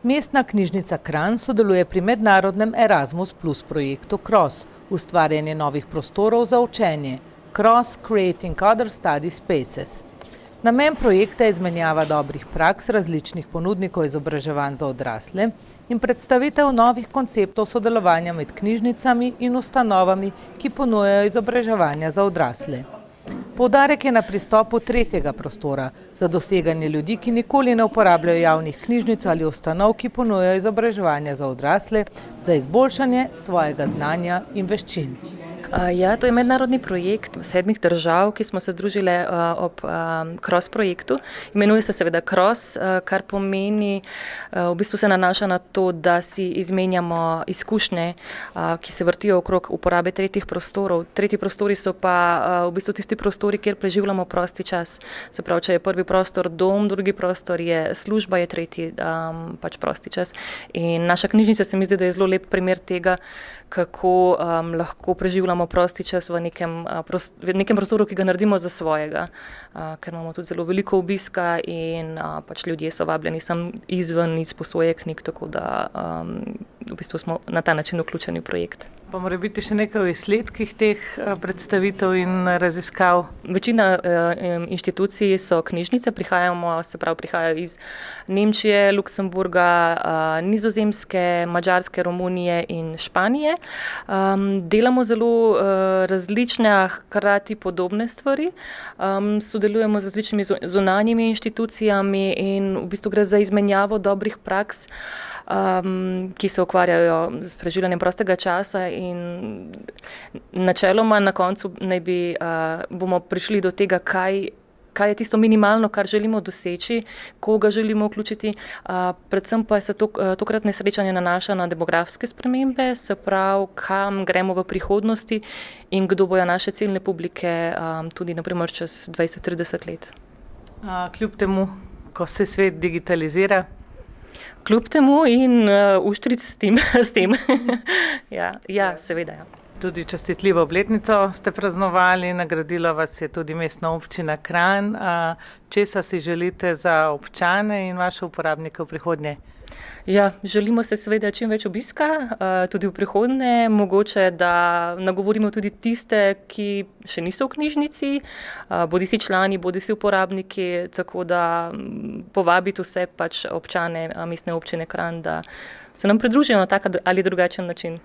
Mestna knjižnica Kranj sodeluje pri mednarodnem Erasmus Plus projektu CROSS, ustvarjanje novih prostorov za učenje, CROSS Creating Other Study Spaces. Namen projekta je izmenjava dobrih praks različnih ponudnikov izobraževanj za odrasle in predstavitev novih konceptov sodelovanja med knjižnicami in ustanovami, ki ponujajo izobraževanja za odrasle. Poudarek je na pristopu tretjega prostora za doseganje ljudi, ki nikoli ne uporabljajo javnih knjižnic ali ustanov, ki ponujajo izobraževanja za odrasle, za izboljšanje svojega znanja in veščin. Ja, to je mednarodni projekt 7 držav, ki smo se združili ob CROSS projektu. Imenuje se seveda CROSS, kar pomeni, v bistvu se nanaša na to, da si izmenjamo izkušnje, ki se vrtijo okrog uporabe tretjih prostorov. Tretji prostori so pa v bistvu tisti prostori, kjer preživljamo prosti čas. Se pravi, če je prvi prostor dom, drugi prostor je služba, je tretji pač prosti čas. In naša knjižnica se mi zdi, da je zelo lep primer tega, kako lahko preživljamo prosti čas v nekem prostoru, ki ga naredimo za svojega, ker imamo tudi zelo veliko obiska in pač ljudje so vabljeni sam izven, iz posoje knjig, tako da v bistvu smo na ta način vključeni v projekt. Pa mora biti še nekaj o izsledkih teh predstavitev in raziskav? Večina inštitucij so knjižnice, prihajajo iz Nemčije, Luksemburga, Nizozemske, Madžarske, Romunije in Španije. Delamo zelo različne, a hkrati podobne stvari. Sodelujemo z različnimi zunanjimi inštitucijami in v bistvu gre za izmenjavo dobrih praks, ki se ukvarjajo s preživljanjem prostega časa in načeloma na koncu bomo prišli do tega, kaj je tisto minimalno, kar želimo doseči, koga želimo vključiti. Predvsem pa se tokratne srečanje nanaša na demografske spremembe, se pravi, kam gremo v prihodnosti in kdo bojo naše ciljne publike tudi naprimer čez 20-30 let. Kljub temu, ko se svet digitalizira? Kljub temu in uštric s tem. Ja, seveda, ja. Tudi častitljivo obletnico ste praznovali, nagradila vas je tudi Mestna občina Kranj. Česa si želite za občane in vaše uporabnike v prihodnje? Ja, želimo se seveda čim več obiska, tudi v prihodnje. Mogoče, da nagovorimo tudi tiste, ki še niso v knjižnici, bodisi člani, bodisi uporabniki, tako da povabiti vse pač občane Mestne občine Kranj, da se nam pridružijo na tak ali drugačen način.